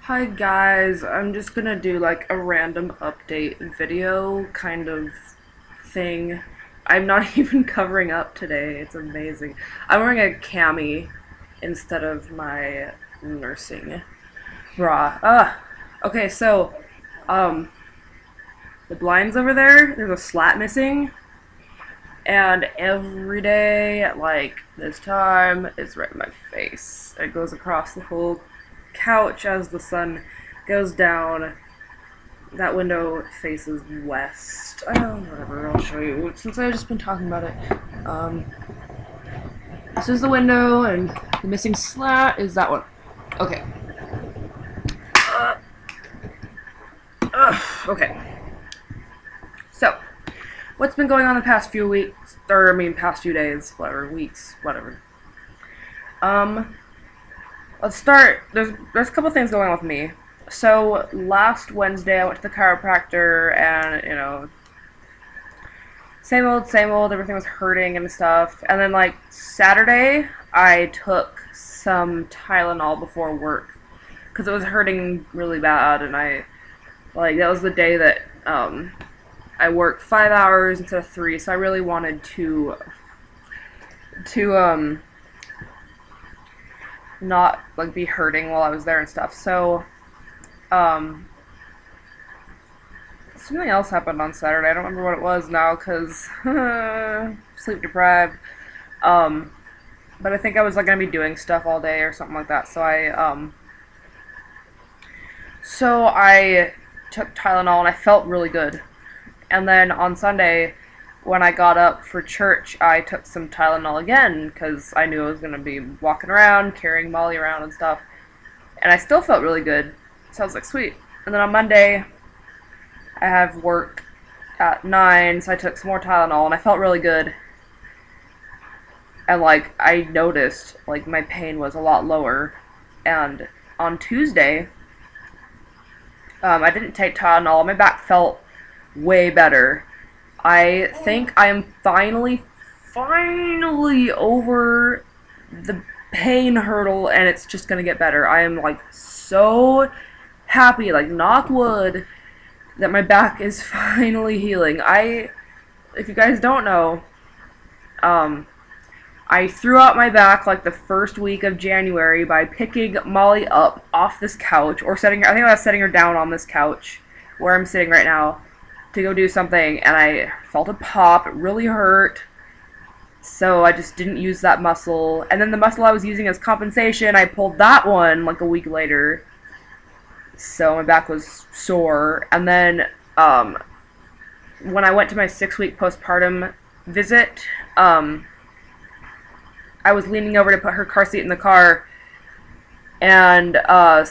Hi guys, I'm just gonna do like a random update video kind of thing. I'm not even covering up today, it's amazing. I'm wearing a cami instead of my nursing bra. Okay, so, um, the blinds over there's a slat missing, and every day at like this time, it's right in my face. It goes across the whole couch as the sun goes down. That window faces west. Oh, whatever, I'll show you. Since I've just been talking about it. This is the window, and the missing slat is that one. Okay. Okay. So, what's been going on the past few weeks, or I mean past few days, whatever, weeks, whatever. Let's start. There's a couple things going on with me. So last Wednesday I went to the chiropractor, and same old. Everything was hurting and stuff. And then like Saturday I took some Tylenol before work because it was hurting really bad, and that was the day that I worked 5 hours instead of 3, so I really wanted to not like be hurting while I was there and stuff. So something else happened on Saturday. I don't remember what it was now because sleep deprived. But I think I was like gonna be doing stuff all day or something like that. So I took Tylenol and I felt really good. And then on Sunday, when I got up for church, I took some Tylenol again because I knew I was gonna be walking around, carrying Molly around and stuff. And I still felt really good. So I was like, sweet. And then on Monday, I have work at 9, so I took some more Tylenol, and I felt really good. And, like, I noticed, like, my pain was a lot lower. And on Tuesday, I didn't take Tylenol. My back felt way better. I think I am finally over the pain hurdle, and it's just gonna get better. I am, like, so happy, like, knock wood, that my back is finally healing. If you guys don't know, I threw out my back like the first week of January by picking Molly up off this couch, or I think I was setting her down on this couch where I'm sitting right now to go do something, and I felt a pop. It really hurt, so I just didn't use that muscle. And then the muscle I was using as compensation, I pulled that one like a week later, so my back was sore. And then when I went to my 6-week postpartum visit, I was leaning over to put her car seat in the car, and I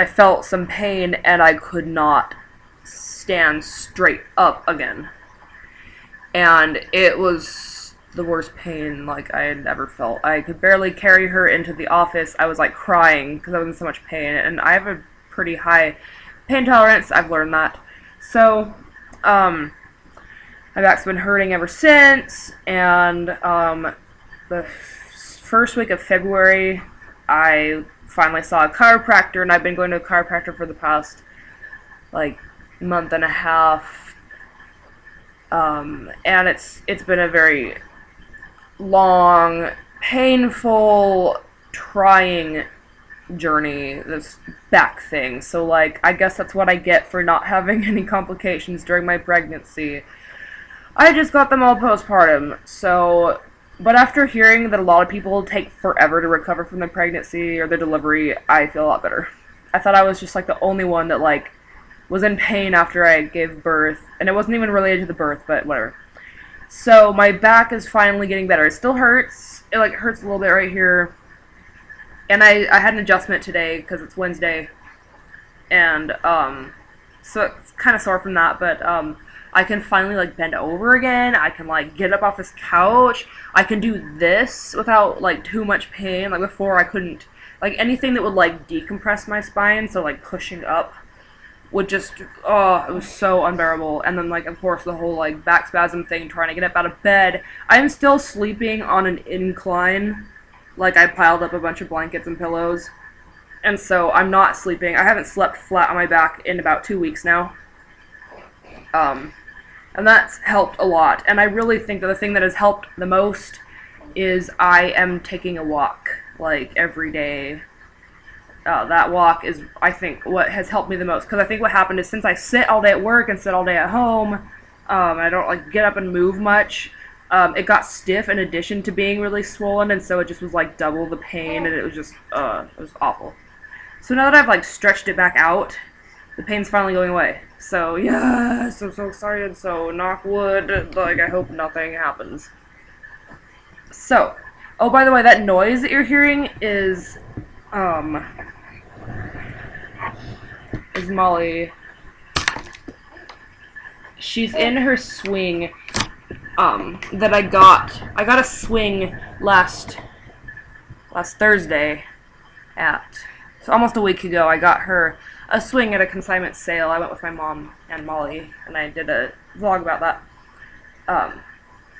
felt some pain, and I could not stand straight up again. And it was the worst pain like I had ever felt. I could barely carry her into the office. I was like crying because I was in so much pain, and I have a pretty high pain tolerance. I've learned that. So my back's been hurting ever since, and the first week of February I finally saw a chiropractor, and I've been going to a chiropractor for the past like month and a half, and it's been a very long, painful, trying journey, this back thing. So like, I guess that's what I get for not having any complications during my pregnancy. I just got them all postpartum. So, but after hearing that a lot of people take forever to recover from the pregnancy or the delivery, I feel a lot better. I thought I was just like the only one that like was in pain after I gave birth, and it wasn't even related to the birth, but whatever. So my back is finally getting better. It still hurts. It like hurts a little bit right here. And I had an adjustment today because it's Wednesday, and so it's kind of sore from that, but I can finally like bend over again. I can like get up off this couch. I can do this without like too much pain. Like before I couldn't, like anything that would like decompress my spine, so like pushing up would just, oh, it was so unbearable. And then like of course the whole like back spasm thing, trying to get up out of bed. I'm still sleeping on an incline. Like I piled up a bunch of blankets and pillows, And so I'm not sleeping. I haven't slept flat on my back in about 2 weeks now. And that's helped a lot. And I really think that the thing that has helped the most is I am taking a walk, like, every day. That walk is, I think, what has helped me the most. Because I think what happened is since I sit all day at work and sit all day at home, I don't, like, get up and move much, it got stiff in addition to being really swollen, and so it just was, like, double the pain, and it was just, it was awful. So now that I've, like, stretched it back out, the pain's finally going away. So, yes, I'm so excited, so knock wood, like, I hope nothing happens. So, oh, by the way, that noise that you're hearing is Molly. She's in her swing, that I got a swing last Thursday so almost a week ago. I got her a swing at a consignment sale. I went with my mom and Molly, and I did a vlog about that.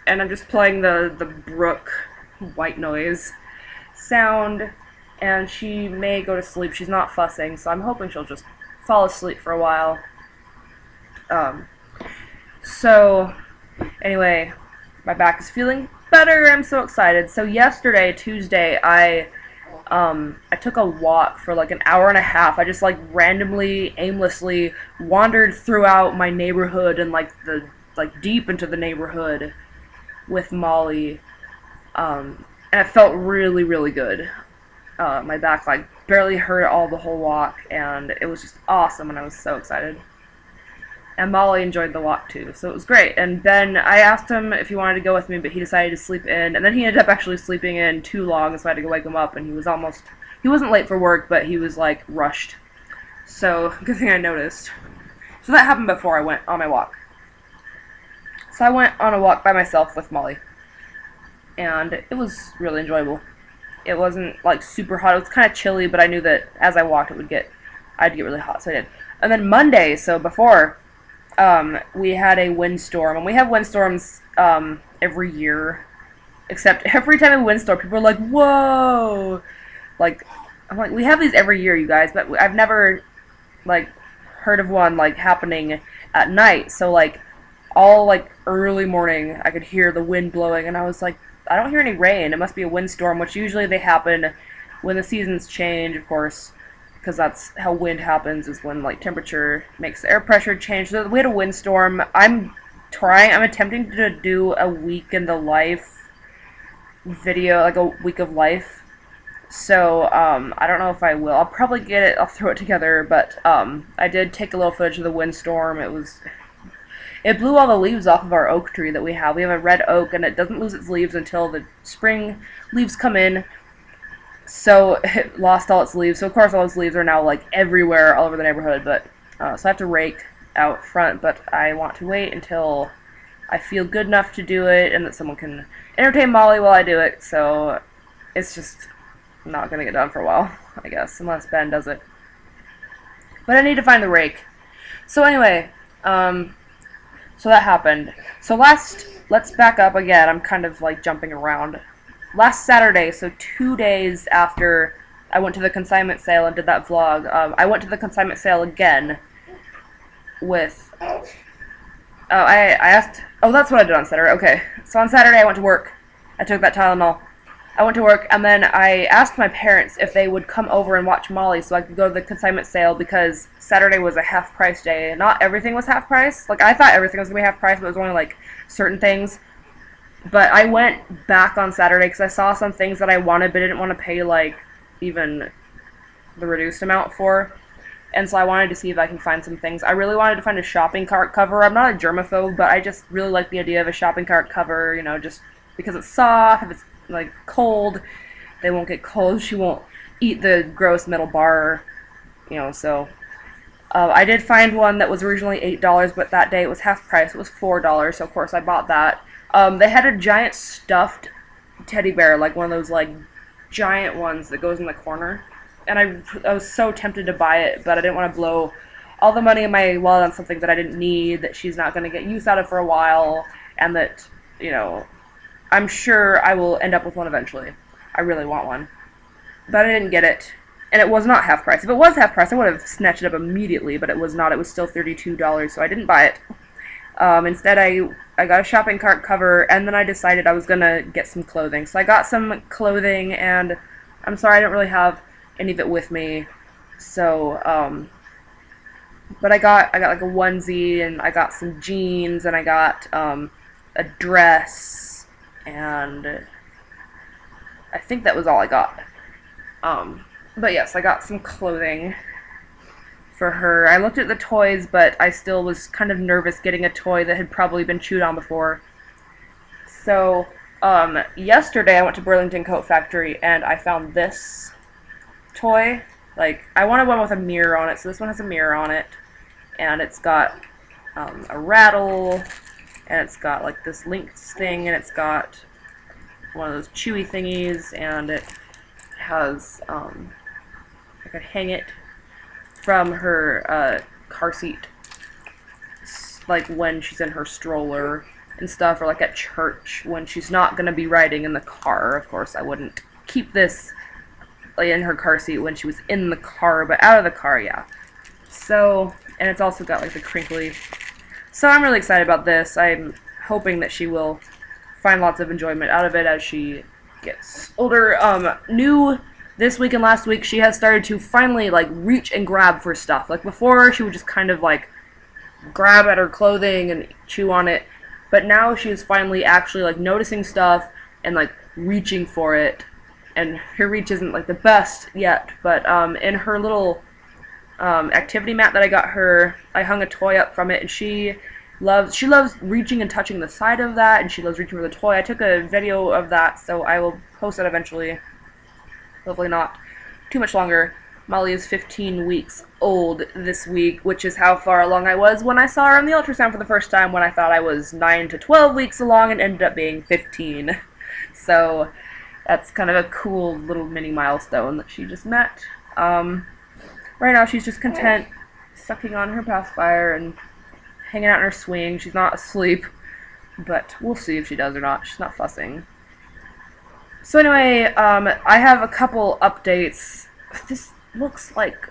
And I'm just playing the brook white noise sound, and she may go to sleep. She's not fussing, so I'm hoping she'll just fall asleep for a while. So, anyway, my back is feeling better. I'm so excited. So yesterday, Tuesday, I took a walk for like an hour and a half. I just like randomly, aimlessly wandered throughout my neighborhood and like deep into the neighborhood with Molly, and it felt really, really good. My back like barely hurt at all the whole walk, and it was just awesome, and I was so excited. And Molly enjoyed the walk too, so it was great. And Ben, I asked him if he wanted to go with me, but he decided to sleep in, and then he ended up actually sleeping in too long, so I had to go wake him up, and he wasn't late for work, but he was like rushed. So, good thing I noticed. So that happened before I went on my walk. So I went on a walk by myself with Molly, and it was really enjoyable. It wasn't like super hot. It was kind of chilly, but I knew that as I walked I'd get really hot, so I did. And then Monday, so before, we had a windstorm, and we have windstorms every year, except every time a windstorm, people are like, whoa! Like, I'm like, we have these every year, you guys, but I've never, like, heard of one, like, happening at night. So, like, all, like, early morning, I could hear the wind blowing, and I was like, I don't hear any rain. It must be a windstorm, which usually they happen when the seasons change, of course, because that's how wind happens, is when, like, temperature makes the air pressure change. So we had a windstorm. I'm attempting to do a week in the life video, like a week of life. So, I don't know if I will. I'll probably get it, I'll throw it together, but, I did take a little footage of the windstorm. It blew all the leaves off of our oak tree that we have. We have a red oak, and it doesn't lose its leaves until the spring leaves come in. So it lost all its leaves. So of course all its leaves are now like everywhere, all over the neighborhood. But so I have to rake out front. But I want to wait until I feel good enough to do it, and that someone can entertain Molly while I do it. So it's just not gonna get done for a while, I guess, unless Ben does it. But I need to find the rake. So anyway, so that happened. So let's back up again. I'm kind of like jumping around. Last Saturday, so 2 days after I went to the consignment sale and did that vlog, I went to the consignment sale again with, I asked, oh, that's what I did on Saturday, okay. So on Saturday I went to work. I took that Tylenol. I went to work, and then I asked my parents if they would come over and watch Molly so I could go to the consignment sale, because Saturday was a half-price day. Not everything was half-price. Like, I thought everything was going to be half-price, but it was only, like, certain things. But I went back on Saturday because I saw some things that I wanted, but didn't want to pay, like, even the reduced amount for. And so I wanted to see if I can find some things. I really wanted to find a shopping cart cover. I'm not a germaphobe, but I just really like the idea of a shopping cart cover, you know, just because it's soft, if it's like cold, they won't get cold, she won't eat the gross metal bar, you know. So I did find one that was originally $8, but that day it was half price. It was $4, so of course I bought that. They had a giant stuffed teddy bear, like one of those like giant ones that goes in the corner, and I was so tempted to buy it, but I didn't want to blow all the money in my wallet on something that I didn't need, that she's not going to get use out of for a while, and that, you know, I'm sure I will end up with one eventually. I really want one. But I didn't get it. and it was not half price. If it was half price, I would have snatched it up immediately, but it was not. It was still $32, so I didn't buy it. Instead, I got a shopping cart cover, and then I decided I was gonna get some clothing. So I got some clothing, and I'm sorry I don't really have any of it with me. So, but I got like a onesie, and I got some jeans, and I got a dress, and I think that was all I got. But yes, I got some clothing for her. I looked at the toys, but I still was kind of nervous getting a toy that had probably been chewed on before. So, yesterday I went to Burlington Coat Factory and I found this toy. Like, I wanted one with a mirror on it, so this one has a mirror on it. And it's got a rattle, and it's got like this links thing, and it's got one of those chewy thingies, and it has, I could hang it from her car seat, like when she's in her stroller and stuff, or like at church when she's not going to be riding in the car. Of course, I wouldn't keep this like in her car seat when she was in the car, but out of the car, yeah. So, and it's also got like the crinkly. So I'm really excited about this. I'm hoping that she will find lots of enjoyment out of it as she gets older. New this week and last week, she has started to finally like reach and grab for stuff. Like before, she would just kind of like grab at her clothing and chew on it, but now she is finally actually like noticing stuff and like reaching for it. And her reach isn't like the best yet, but in her little activity mat that I got her, I hung a toy up from it, and she loves reaching and touching the side of that, and she loves reaching for the toy. I took a video of that, so I will post that eventually. Hopefully not too much longer. Molly is 15 weeks old this week, which is how far along I was when I saw her on the ultrasound for the first time, when I thought I was 9 to 12 weeks along and ended up being 15. So that's kind of a cool little mini milestone that she just met. Right now she's just content sucking on her pacifier and hanging out in her swing. She's not asleep, but we'll see if she does or not. She's not fussing. So anyway, I have a couple updates. This looks like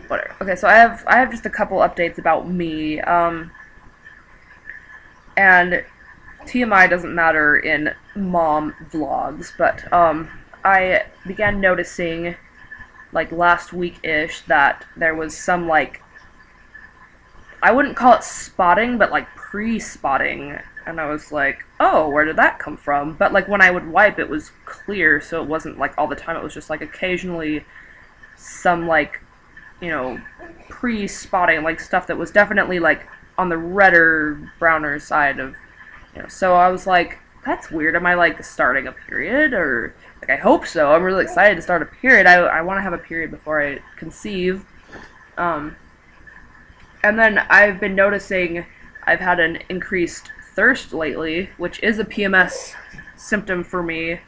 whatever. Okay, so I have just a couple updates about me. And TMI doesn't matter in mom vlogs, but I began noticing like last week-ish that there was some like, I wouldn't call it spotting, but like pre-spotting. And I was like, oh, where did that come from? But like when I would wipe, it was clear, so it wasn't like all the time. It was just like occasionally some like, you know, pre-spotting, like stuff that was definitely like on the redder, browner side of, you know. So I was like, that's weird. Am I like starting a period? Or like, I hope so. I'm really excited to start a period. I want to have a period before I conceive. And then I've been noticing I've had an increased thirst lately, which is a PMS symptom for me.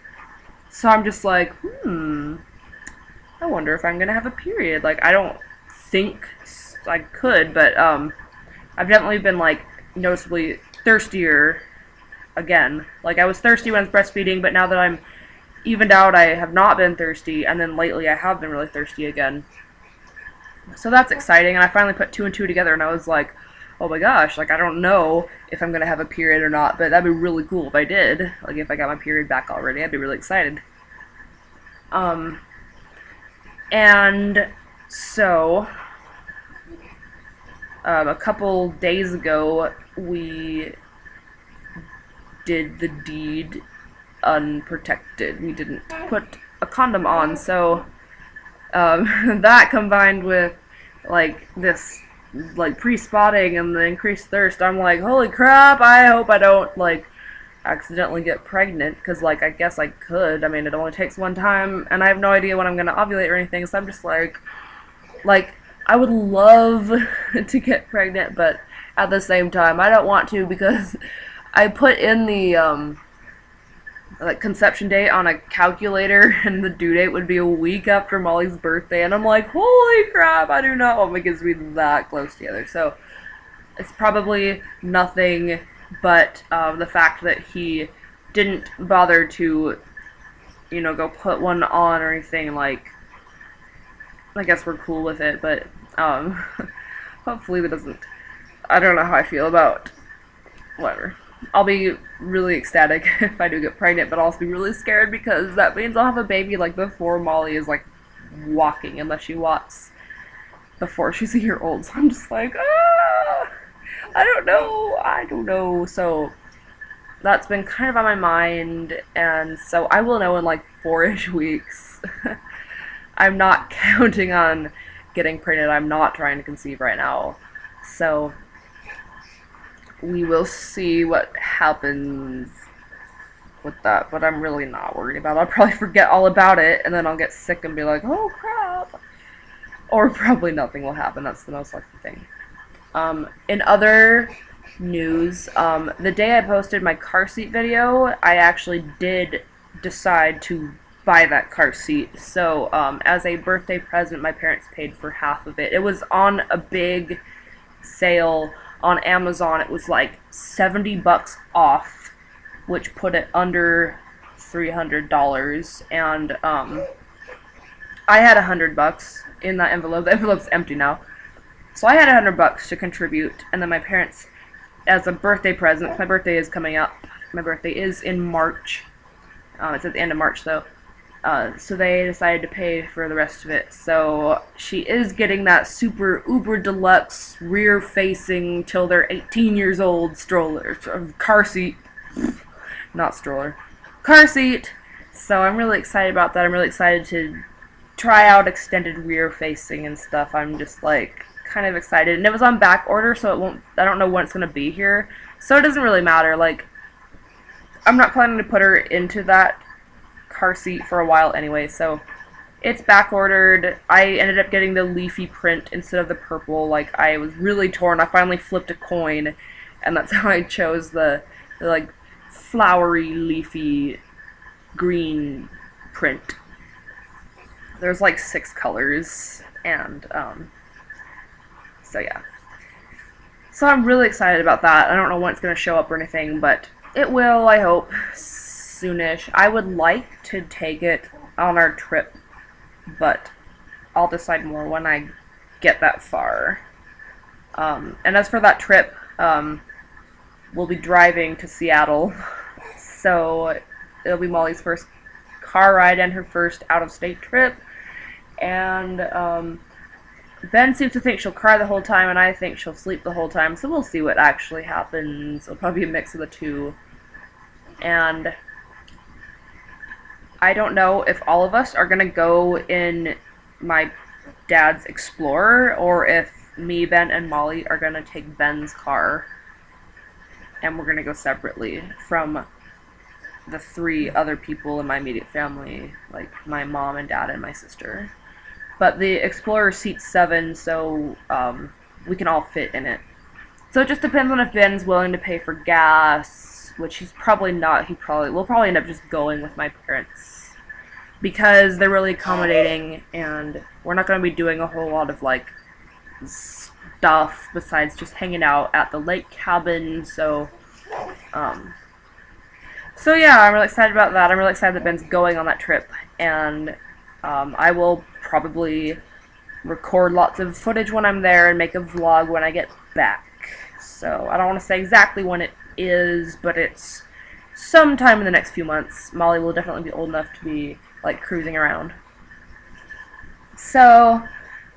So I'm just like, I wonder if I'm gonna have a period. Like, I don't think I could, but I've definitely been like noticeably thirstier again. Like, I was thirsty when I was breastfeeding, but now that I'm evened out, I have not been thirsty, and then lately I have been really thirsty again. So that's exciting, and I finally put 2 and 2 together, and I was like, oh my gosh, like, I don't know if I'm gonna have a period or not, but that'd be really cool if I did. Like, if I got my period back already, I'd be really excited. And so, a couple days ago, we did the deed unprotected. We didn't put a condom on, so that combined with like this like pre-spotting and the increased thirst, I'm like, holy crap, I hope I don't like accidentally get pregnant, because like I guess I could. I mean, it only takes one time, and I have no idea when I'm gonna ovulate or anything, so I'm just like I would love to get pregnant, but at the same time I don't want to, because I put in the like conception date on a calculator, and the due date would be a week after Molly's birthday, and I'm like, holy crap, I do not want my kids to be that close together. So it's probably nothing but the fact that he didn't bother to, you know, go put one on or anything. Like, I guess we're cool with it, but hopefully that doesn't. I don't know how I feel about whatever. I'll be really ecstatic if I do get pregnant, but I'll also be really scared because that means I'll have a baby like before Molly is like walking, unless she walks before she's a year old. So I'm just like, ah, I don't know. So that's been kind of on my mind, and so I will know in like 4-ish weeks. I'm not counting on getting pregnant. I'm not trying to conceive right now. So we will see what happens with that, but I'm really not worried about it. I'll probably forget all about it, and then I'll get sick and be like, oh crap. Or probably nothing will happen. That's the most likely thing. In other news, the day I posted my car seat video, I actually did decide to buy that car seat. So, as a birthday present, my parents paid for half of it. It was on a big sale on Amazon. It was like $70 off, which put it under $300, and I had $100 in that envelope. The envelope's empty now. So I had $100 to contribute, and then my parents, as a birthday present, my birthday is coming up. My birthday is in March. It's at the end of March, though. So they decided to pay for the rest of it. So she is getting that super uber deluxe rear-facing till they're 18 years old stroller, car seat, not stroller, car seat. So I'm really excited about that. I'm really excited to try out extended rear-facing and stuff. I'm just like kind of excited, and it was on back order, so it won't. I don't know when it's gonna be here, so it doesn't really matter. Like, I'm not planning to put her into that car seat for a while anyway, so it's back ordered. I ended up getting the leafy print instead of the purple. Like, I was really torn. I finally flipped a coin, and that's how I chose the like flowery leafy green print. There's like 6 colors, and so yeah. So I'm really excited about that. I don't know when it's going to show up or anything, but it will, I hope, soonish. I would like to take it on our trip, but I'll decide more when I get that far. And as for that trip, we'll be driving to Seattle, so it'll be Molly's first car ride and her first out-of-state trip, and Ben seems to think she'll cry the whole time, and I think she'll sleep the whole time, so we'll see what actually happens. It'll probably be a mix of the two. And I don't know if all of us are going to go in my dad's Explorer, or if me, Ben, and Molly are going to take Ben's car, and we're going to go separately from the 3 other people in my immediate family, like my mom and dad and my sister. But the Explorer seats 7, so we can all fit in it. So it just depends on if Ben's willing to pay for gas, which he's probably not. We'll probably end up just going with my parents, because they're really accommodating, and we're not going to be doing a whole lot of like stuff besides just hanging out at the lake cabin. So so yeah, I'm really excited about that. I'm really excited that Ben's going on that trip, and I will probably record lots of footage when I'm there and make a vlog when I get back. So I don't want to say exactly when it is, but it's sometime in the next few months. Molly will definitely be old enough to be like cruising around. So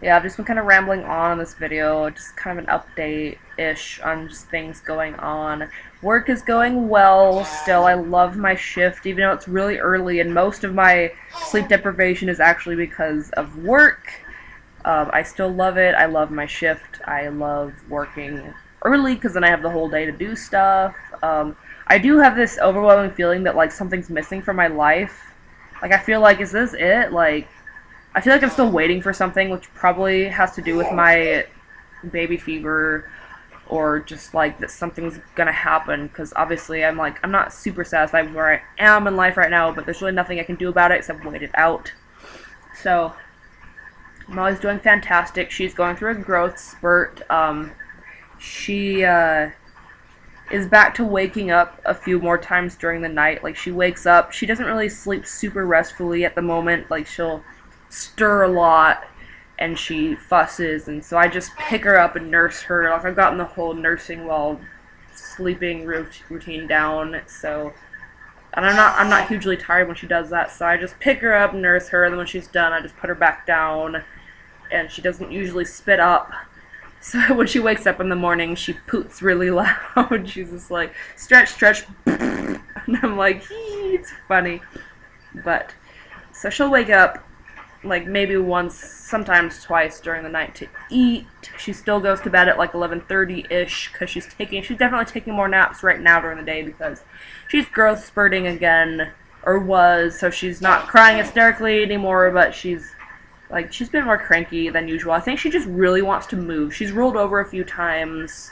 yeah, I've just been kind of rambling on in this video, just kind of an update-ish on just things going on. Work is going well still. I love my shift, even though it's really early, and most of my sleep deprivation is actually because of work. I still love it. I love my shift. I love working early, because then I have the whole day to do stuff. I do have this overwhelming feeling that like something's missing from my life. Like, I feel like, is this it? Like, I feel like I'm still waiting for something, which probably has to do with my baby fever, or just like that something's gonna happen, because obviously I'm not super satisfied with where I am in life right now, but there's really nothing I can do about it except wait it out. So Molly's doing fantastic. She's going through a growth spurt. She is back to waking up a few more times during the night. Like, she wakes up, she doesn't really sleep super restfully at the moment. Like, she'll stir a lot, and she fusses, and so I just pick her up and nurse her. Like, I've gotten the whole nursing while sleeping routine down, so, and I'm not hugely tired when she does that, so I just pick her up, nurse her, and then when she's done, I just put her back down, and she doesn't usually spit up. So when she wakes up in the morning, she poots really loud. She's just like, stretch, stretch, and I'm like, it's funny. But, so she'll wake up, like, maybe once, sometimes twice during the night to eat. She still goes to bed at, like, 11:30-ish, because she's definitely taking more naps right now during the day, because she's growth spurting again, or was, so she's not crying hysterically anymore, but she's been more cranky than usual. I think she just really wants to move. She's rolled over a few times,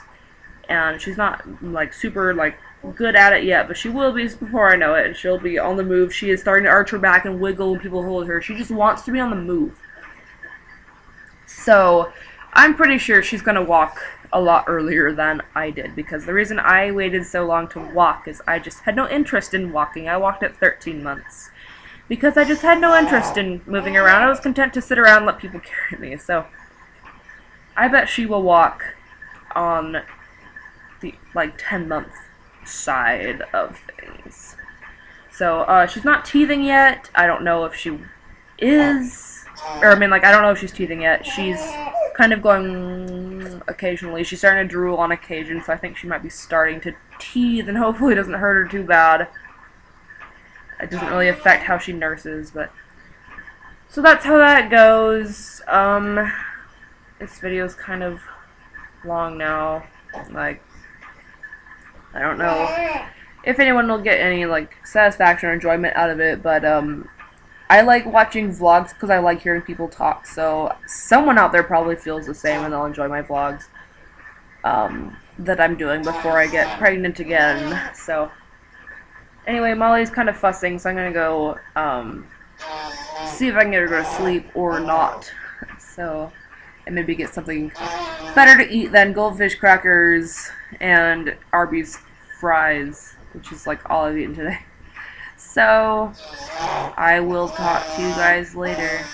and she's not, like, super, like, good at it yet, but she will be before I know it, and she'll be on the move. She is starting to arch her back and wiggle when people hold her. She just wants to be on the move. So, I'm pretty sure she's going to walk a lot earlier than I did, because the reason I waited so long to walk is I just had no interest in walking. I walked at 13 months. Because I just had no interest in moving around. I was content to sit around and let people carry me. So, I bet she will walk on the, like, 10-month side of things. So, she's not teething yet. I don't know if she is. Or, I mean, like, I don't know if she's teething yet. She's kind of going occasionally. She's starting to drool on occasion, so I think she might be starting to teeth, and hopefully it doesn't hurt her too bad. It doesn't really affect how she nurses, but... So that's how that goes. This video's kind of long now. Like, I don't know if anyone will get any, like, satisfaction or enjoyment out of it, but, I like watching vlogs because I like hearing people talk, so someone out there probably feels the same and they'll enjoy my vlogs, that I'm doing before I get pregnant again, so... Anyway, Molly's kind of fussing, so I'm gonna go, see if I can get her to go to sleep or not. So, and maybe get something better to eat than goldfish crackers and Arby's fries, which is like all I've eaten today. So, I will talk to you guys later.